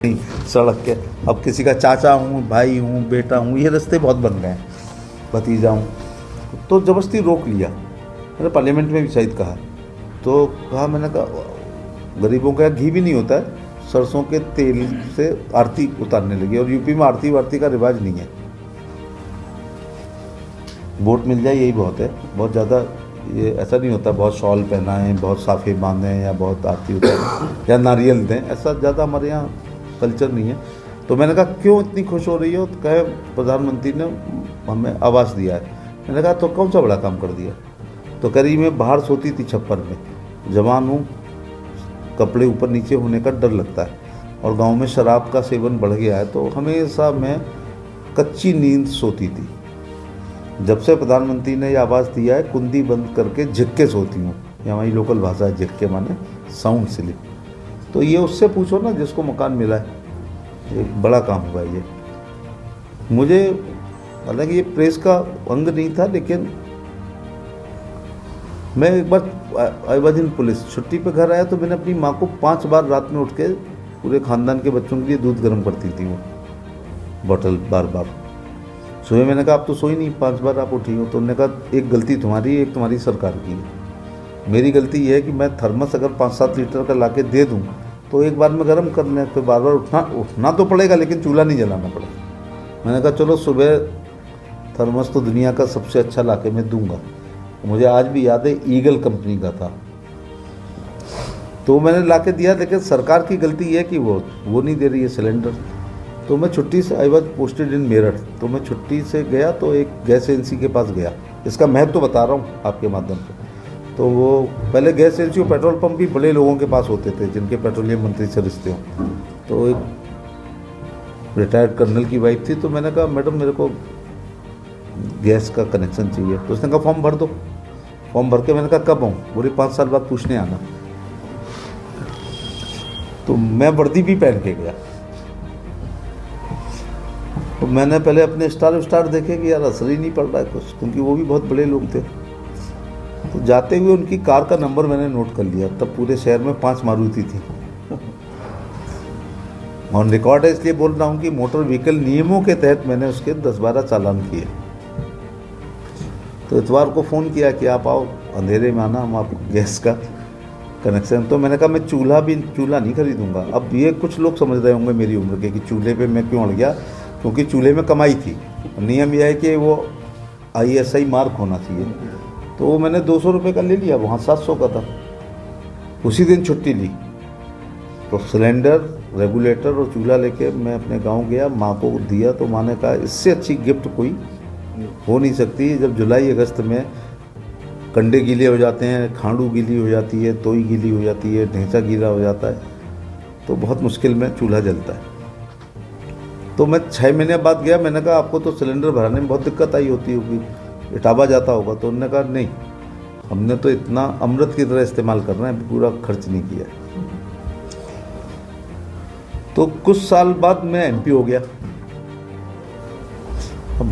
सड़क के। अब किसी का चाचा हूँ, भाई हूँ, बेटा हूँ, ये रिश्ते बहुत बन गए हैं, भतीजा हूँ। तो ज़बरदस्ती रोक लिया। मैंने पार्लियामेंट में भी शायद कहा, तो कहा, मैंने कहा गरीबों का घी भी नहीं होता है, सरसों के तेल से आरती उतारने लगी। और यूपी में आरती वारती का रिवाज नहीं है, वोट मिल जाए यही बहुत है। बहुत ज़्यादा ये ऐसा नहीं होता बहुत शॉल पहनाएं, बहुत साफे बांधें या बहुत आरती उतारें या नारियल दें, ऐसा ज़्यादा हमारे यहाँ कल्चर नहीं है। तो मैंने कहा क्यों इतनी खुश हो रही हो? तो कहे प्रधानमंत्री ने हमें आवास दिया है। मैंने कहा तो कौन सा बड़ा काम कर दिया? तो कह रही मैं बाहर सोती थी छप्पर में, जवान हूँ, कपड़े ऊपर नीचे होने का डर लगता है, और गांव में शराब का सेवन बढ़ गया है, तो हमेशा मैं कच्ची नींद सोती थी। जब से प्रधानमंत्री ने ये आवास दिया है, कुंडी बंद करके झिक्के सोती हूँ। ये हमारी लोकल भाषा है, झिक्के माने साउंड स्लीप। तो ये उससे पूछो ना जिसको मकान मिला है, एक बड़ा काम हुआ ये। मुझे हालांकि ये प्रेस का अंग नहीं था, लेकिन मैं एक बार आई वॉज इन पुलिस, छुट्टी पे घर आया तो मैंने अपनी माँ को 5 बार रात में उठ के पूरे ख़ानदान के बच्चों के लिए दूध गर्म करती थी वो बॉटल बार बार। सुबह मैंने कहा आप तो सोई नहीं, 5 बार आप उठी हो। तो उन्होंने कहा एक गलती तुम्हारी, एक तुम्हारी सरकार की है। मेरी गलती ये है कि मैं थर्मस अगर 5-7 लीटर का ला के दे दूँ तो एक बार में गर्म कर लें, फिर बार बार उठना तो पड़ेगा, लेकिन चूल्हा नहीं जलाना पड़ेगा। मैंने कहा चलो सुबह थर्मस तो दुनिया का सबसे अच्छा ला के मैं दूँगा। मुझे आज भी याद है, ईगल कंपनी का था, तो मैंने ला के दिया, लेकिन सरकार की गलती है कि वो नहीं दे रही है सिलेंडर। तो मैं छुट्टी से, I was posted in Meerut, तो मैं छुट्टी से गया तो एक गैस एजेंसी के पास गया। इसका महत्व तो बता रहा हूँ आपके माध्यम से। तो वो पहले गैस एजेंसी और पेट्रोल पंप भी बड़े लोगों के पास होते थे जिनके पेट्रोलियम मंत्री से रिश्ते हों। तो एक रिटायर्ड कर्नल की वाइफ थी, तो मैंने कहा मैडम मेरे को गैस का कनेक्शन चाहिए। तो उसने कहा फॉर्म भर दो। फॉर्म भर के मैंने कहा कब आऊँ? बोले 5 साल बाद पूछने आना। तो मैं वर्दी भी पहन के गया। तो मैंने पहले अपने स्टार देखे कि यार असर ही नहीं पड़ रहा है कुछ, क्योंकि वो भी बहुत बड़े लोग थे। तो जाते हुए उनकी कार का नंबर मैंने नोट कर लिया। तब पूरे शहर में 5 मारुति थी। ऑन रिकॉर्ड है, इसलिए बोल रहा हूँ कि मोटर व्हीकल नियमों के तहत मैंने उसके 10-12 चालान किए। तो इतवार को फ़ोन किया कि आप आओ, अंधेरे में आना, हम आपको गैस का कनेक्शन। तो मैंने कहा मैं चूल्हा नहीं खरीदूंगा। अब ये कुछ लोग समझ रहे होंगे मेरी उम्र के कि चूल्हे पे मैं क्यों अड़ गया, क्योंकि चूल्हे में कमाई थी। नियम यह है कि वो ISI मार्क होना चाहिए। तो वो मैंने 200 रुपये का ले लिया, वहाँ 700 का था। उसी दिन छुट्टी ली, तो सिलेंडर, रेगुलेटर और चूल्हा लेके मैं अपने गांव गया, माँ को दिया। तो माँ ने कहा इससे अच्छी गिफ्ट कोई हो नहीं सकती। जब जुलाई अगस्त में कंडे गीले हो जाते हैं, खांडू गीली हो जाती है, तोई गीली हो जाती है, ढेंचा गीला हो जाता है, तो बहुत मुश्किल में चूल्हा जलता है। तो मैं 6 महीने बाद गया। मैंने कहा आपको तो सिलेंडर भराने में बहुत दिक्कत आई होती होगी, इटावा जाता होगा। तो उन्होंने कहा नहीं, हमने तो इतना अमृत की तरह इस्तेमाल कर रहे हैं, पूरा खर्च नहीं किया। तो कुछ साल बाद मैं MP हो गया। अब